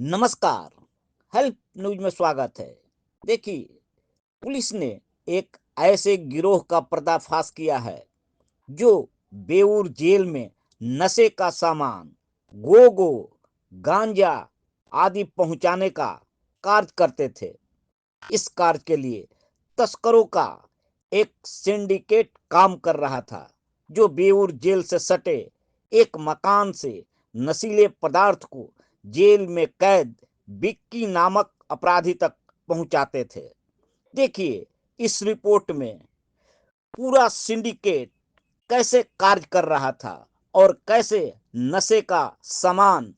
नमस्कार। Help news में स्वागत है। देखिए, पुलिस ने एक ऐसे गिरोह का पर्दाफाश किया है जो बेऊर जेल में नशे का सामान, गोगो, गांजा आदि पहुंचाने का कार्य करते थे। इस कार्य के लिए तस्करों का एक सिंडिकेट काम कर रहा था जो बेऊर जेल से सटे एक मकान से नशीले पदार्थ को जेल में कैद बिक्की नामक अपराधी तक पहुंचाते थे। देखिए, इस रिपोर्ट में पूरा सिंडिकेट कैसे कार्य कर रहा था और कैसे नशे का सामान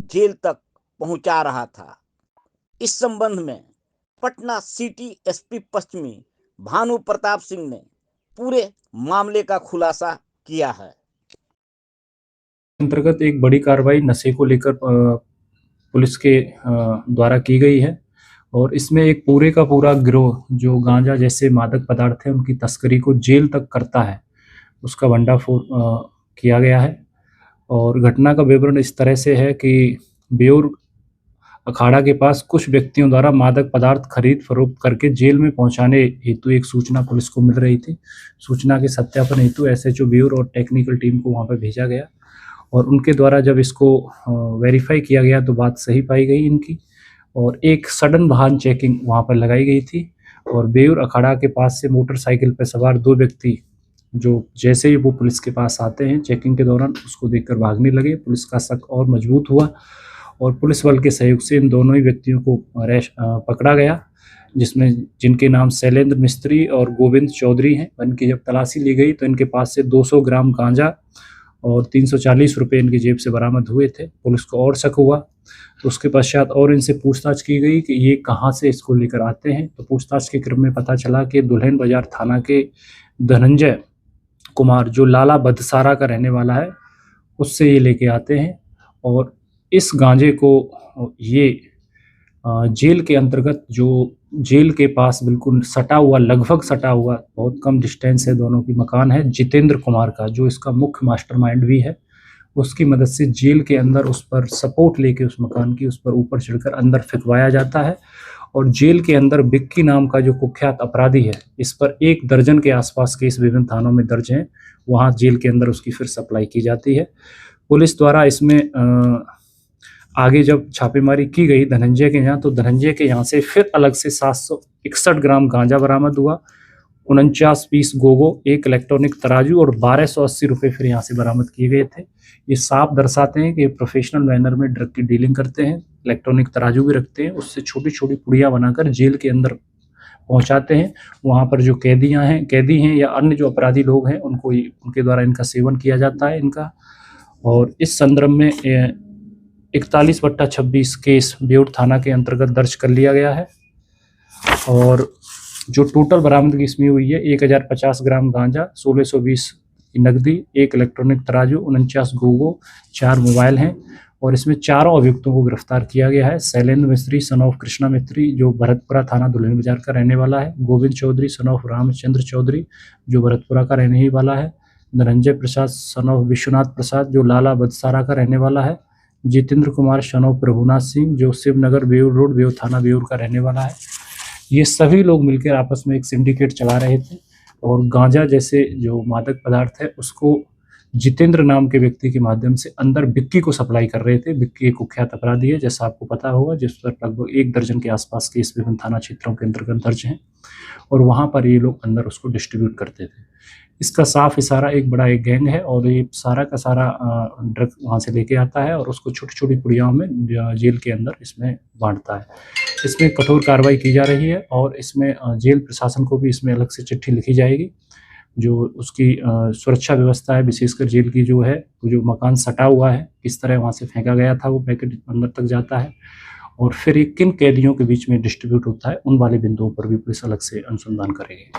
जेल तक पहुंचा रहा था। इस संबंध में पटना सिटी एसपी पश्चिमी भानु प्रताप सिंह ने पूरे मामले का खुलासा किया है। अंतर्गत एक बड़ी कार्रवाई नशे को लेकर पुलिस के द्वारा की गई है और इसमें एक पूरे का पूरा गिरोह जो गांजा जैसे मादक पदार्थ है उनकी तस्करी को जेल तक करता है, उसका भंडाफोड़ किया गया है। और घटना का विवरण इस तरह से है कि बेऊर अखाड़ा के पास कुछ व्यक्तियों द्वारा मादक पदार्थ खरीद फरोख्त करके जेल में पहुंचाने हेतु एक सूचना पुलिस को मिल रही थी। सूचना के सत्यापन हेतु एसएचओ बेऊर और टेक्निकल टीम को वहां पर भेजा गया और उनके द्वारा जब इसको वेरीफाई किया गया तो बात सही पाई गई इनकी और एक सडन वाहन चेकिंग वहां पर लगाई गई थी और बेऊर अखाड़ा के पास से मोटरसाइकिल पर सवार दो व्यक्ति जो जैसे ही वो पुलिस के पास आते हैं चेकिंग के दौरान उसको देखकर भागने लगे। पुलिस का शक और मजबूत हुआ और पुलिस बल के सहयोग से इन दोनों ही व्यक्तियों को पकड़ा गया, जिसमें जिनके नाम शैलेंद्र मिस्त्री और गोविंद चौधरी हैं। इनकी जब तलाशी ली गई तो इनके पास से 200 ग्राम गांजा और 340 रुपये इनकी जेब से बरामद हुए थे। पुलिस को और शक हुआ तो उसके पश्चात और इनसे पूछताछ की गई कि ये कहाँ से इसको लेकर आते हैं। तो पूछताछ के क्रम में पता चला कि दुल्हन बाजार थाना के धनंजय कुमार जो लाला बदसारा का रहने वाला है उससे ये लेके आते हैं और इस गांजे को ये जेल के अंतर्गत जो जेल के पास बिल्कुल सटा हुआ, लगभग सटा हुआ, बहुत कम डिस्टेंस है दोनों की, मकान है जितेंद्र कुमार का जो इसका मुख्य मास्टरमाइंड भी है। उसकी मदद से जेल के अंदर उस पर सपोर्ट लेके उस मकान की उस पर ऊपर चढ़कर अंदर फिकवाया जाता है और जेल के अंदर बिक्की नाम का जो कुख्यात अपराधी है, इस पर 1 दर्जन के आसपास केस विभिन्न थानों में दर्ज हैं। वहाँ जेल के अंदर उसकी फिर सप्लाई की जाती है। पुलिस द्वारा इसमें आगे जब छापेमारी की गई धनंजय के यहाँ तो धनंजय के यहाँ से फिर अलग से 761 ग्राम गांजा बरामद हुआ, 49 पीस गोगो, 1 इलेक्ट्रॉनिक तराजू और 1280 रुपये फिर यहाँ से बरामद किए गए थे। ये साफ दर्शाते हैं कि प्रोफेशनल मैनर में ड्रग की डीलिंग करते हैं, इलेक्ट्रॉनिक तराजू भी रखते हैं, उससे छोटी छोटी पुड़िया बनाकर जेल के अंदर पहुंचाते हैं। वहाँ पर जो कैदी हैं या अन्य जो अपराधी लोग हैं उनको उनके द्वारा इनका सेवन किया जाता है इनका। और इस संदर्भ में 41/26 केस बेऊर थाना के अंतर्गत दर्ज कर लिया गया है और जो टोटल बरामदगी इसमें हुई है 1050 ग्राम गांजा, 1620 नकदी, 1 इलेक्ट्रॉनिक तराजू, 49 गोगो, 4 मोबाइल हैं और इसमें चारों अभियुक्तों को गिरफ्तार किया गया है। शैलेंद्र मिस्त्री सन ऑफ कृष्णा मिस्त्री जो भरतपुरा थाना दुल्हिन बाजार का रहने वाला है, गोविंद चौधरी सन ऑफ रामचंद्र चौधरी जो भरतपुरा का रहने ही वाला है, धनंजय प्रसाद सन ऑफ विश्वनाथ प्रसाद जो लाला बदसारा का रहने वाला है, जितेंद्र कुमार सन ऑफ प्रभुनाथ सिंह जो शिवनगर बेऊर रोड बेऊर थाना बेऊर का रहने वाला है। ये सभी लोग मिलकर आपस में एक सिंडिकेट चला रहे थे और गांजा जैसे जो मादक पदार्थ है उसको जितेंद्र नाम के व्यक्ति के माध्यम से अंदर बिक्की को सप्लाई कर रहे थे। बिक्की एक कुख्यात अपराधी है जैसा आपको पता होगा, जिस पर लगभग 1 दर्जन के आसपास केस विभिन्न थाना क्षेत्रों के अंतर्गत दर्ज हैं और वहां पर ये लोग अंदर उसको डिस्ट्रीब्यूट करते थे। इसका साफ इशारा एक बड़ा एक गैंग है और ये सारा का सारा ड्रग वहाँ से लेके आता है और उसको छोटी छोटी पुड़ियाओं में जेल के अंदर इसमें बांटता है। इसमें कठोर कार्रवाई की जा रही है और इसमें जेल प्रशासन को भी इसमें अलग से चिट्ठी लिखी जाएगी। जो उसकी सुरक्षा व्यवस्था है विशेषकर जेल की जो है, जो मकान सटा हुआ है किस तरह वहाँ से फेंका गया था वो पैकेट अंदर तक जाता है और फिर ये किन कैदियों के बीच में डिस्ट्रीब्यूट होता है उन वाले बिंदुओं पर भी पुलिस अलग से अनुसंधान करेगी।